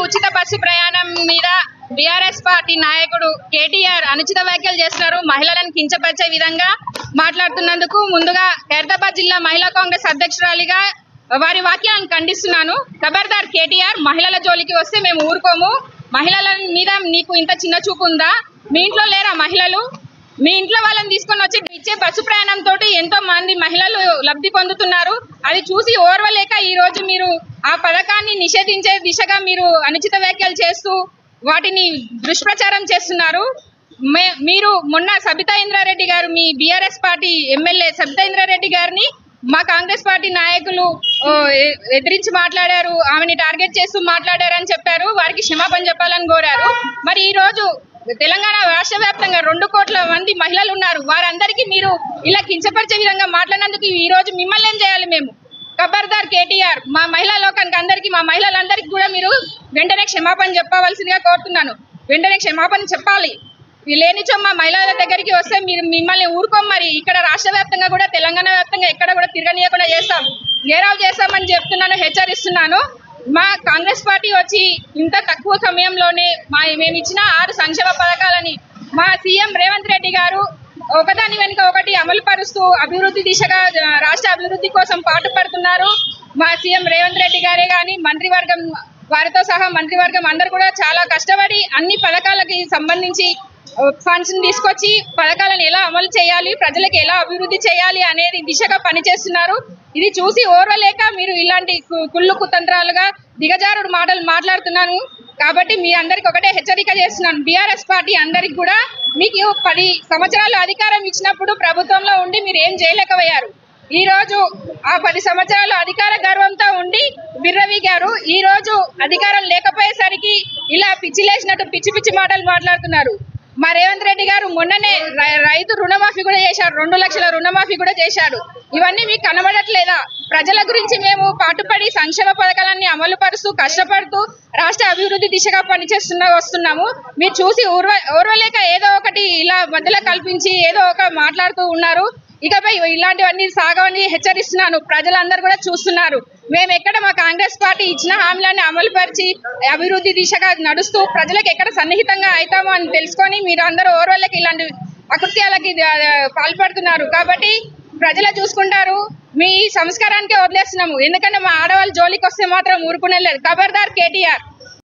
ఉచిత బస్సు ప్రయాణం మీద బీఆర్ఎస్ పార్టీ నాయకుడు కేటీఆర్ అనుచిత వ్యాఖ్యలు చేస్తున్నారు. మహిళలను కించపరిచే విధంగా మాట్లాడుతున్నందుకు ముందుగా ఖైరతాబాద్ జిల్లా మహిళా కాంగ్రెస్ అధ్యక్షురాలిగా వారి వాక్యాలను ఖండిస్తున్నాను. ఖబర్దార్ కేటీఆర్, మహిళల జోలికి వస్తే మేము ఊరుకోము. మహిళల మీద నీకు ఇంత చిన్న చూపు ఉందా? మీ ఇంట్లో లేరా మహిళలు? మీ ఇంట్లో వాళ్ళని తీసుకొని వచ్చి ఇచ్చే బస్సు ప్రయాణంతో ఎంతో మంది మహిళలు లబ్ధి పొందుతున్నారు. అది చూసి ఓర్వలేక ఈ రోజు మీరు ఆ పథకాన్ని నిషేధించే దిశగా మీరు అనుచిత వ్యాఖ్యలు చేస్తూ వాటిని దుష్ప్రచారం చేస్తున్నారు. మీరు మొన్న సబితా ఇంద్రారెడ్డి గారు, మీ BRS party MLA Sabitha Indra Reddy గారిని మా కాంగ్రెస్ పార్టీ నాయకులు ఎదిరించి మాట్లాడారు, ఆమెని టార్గెట్ చేస్తూ మాట్లాడారని చెప్పారు. వారికి క్షమాపణ చెప్పాలని కోరారు. మరి ఈ రోజు తెలంగాణ రాష్ట్ర వ్యాప్తంగా 2 కోట్ల మంది మహిళలు ఉన్నారు. వారందరికీ మీరు ఇలా కించపరిచే విధంగా మాట్లాడినందుకు ఈ రోజు మిమ్మల్ని ఏం చేయాలి? మేము ఖబర్దార్ కేటీఆర్, మా మహిళా లోకానికి అందరికీ, మా మహిళలందరికీ కూడా మీరు వెంటనే క్షమాపణ చెప్పవలసిందిగా కోరుతున్నాను. వెంటనే క్షమాపణ చెప్పాలి. లేనిచో మా మహిళల దగ్గరికి వస్తే మీరు మిమ్మల్ని ఊరుకోం. మరి ఇక్కడ రాష్ట్ర వ్యాప్తంగా కూడా తెలంగాణ వ్యాప్తంగా ఎక్కడ కూడా తిరగనీయకుండా చేస్తాం, గేరావ్ చేస్తామని చెప్తున్నాను, హెచ్చరిస్తున్నాను. మా కాంగ్రెస్ పార్టీ వచ్చి ఇంత తక్కువ సమయంలోనే మేము ఇచ్చిన 6 సంక్షేమ పథకాలని మా సీఎం రేవంత్ రెడ్డి గారు ఒకదాని వెనుక ఒకటి అమలు పరుస్తూ అభివృద్ధి దిశగా రాష్ట్ర అభివృద్ధి కోసం పాటుపడుతున్నారు. మా సీఎం రేవంత్ రెడ్డి గారే కానీ మంత్రివర్గం, వారితో సహా మంత్రివర్గం అందరూ కూడా చాలా కష్టపడి అన్ని పథకాలకి సంబంధించి ఫండ్స్ తీసుకొచ్చి పథకాలను ఎలా అమలు చేయాలి, ప్రజలకు ఎలా అభివృద్ధి చేయాలి అనేది దిశగా పనిచేస్తున్నారు. ఇది చూసి ఓర్వలేక మీరు ఇలాంటి కుళ్ళు కుతంత్రాలుగా దిగజారుడు మాటలు మాట్లాడుతున్నాను. కాబట్టి మీ అందరికి ఒకటే హెచ్చరిక చేస్తున్నాను. బీఆర్ఎస్ పార్టీ అందరికి కూడా మీకు 10 సంవత్సరాలు అధికారం ఇచ్చినప్పుడు ప్రభుత్వంలో ఉండి మీరు ఏం చేయలేకపోయారు. ఈ రోజు ఆ 10 సంవత్సరాలు అధికార గర్వంతో ఉండి బిర్రవీగారు. ఈ రోజు అధికారం లేకపోయేసరికి ఇలా పిచ్చిలేసినట్టు పిచ్చి పిచ్చి మాటలు మాట్లాడుతున్నారు. మా రేవంత్ రెడ్డి గారు మొన్ననే రైతు రుణమాఫీ కూడా చేశారు, 2 లక్షల రుణమాఫీ కూడా చేశాడు. ఇవన్నీ మీకు కనబడట్లేదా? ప్రజల గురించి మేము పాటుపడి సంక్షేమ పథకాలన్నీ అమలు పరుస్తూ కష్టపడుతూ రాష్ట్ర అభివృద్ధి దిశగా వస్తున్నాము. మీరు చూసి ఓర్వలేక ఏదో ఒకటి ఇలా మధ్యలో కల్పించి ఏదో ఒక మాట్లాడుతూ ఉన్నారు. ఇకపై ఇలాంటివన్నీ సాగవని హెచ్చరిస్తున్నాను. ప్రజలందరూ కూడా చూస్తున్నారు. మేము ఎక్కడ మా కాంగ్రెస్ పార్టీ ఇచ్చిన హామీలన్నీ అమలు పరిచి అభివృద్ధి దిశగా నడుస్తూ ప్రజలకు ఎక్కడ సన్నిహితంగా అవుతామో అని తెలుసుకొని మీరు అందరూ ఓర్వలకి ఇలాంటి అకృత్యాలకి పాల్పడుతున్నారు. కాబట్టి ప్రజలు చూసుకుంటారు. మీ సంస్కారానికే వదిలేస్తున్నాము. ఎందుకంటే మా ఆడవాళ్ళ జోలికి వస్తే మాత్రం ఊరుకునే లేదు. ఖబర్దార్ కేటీఆర్.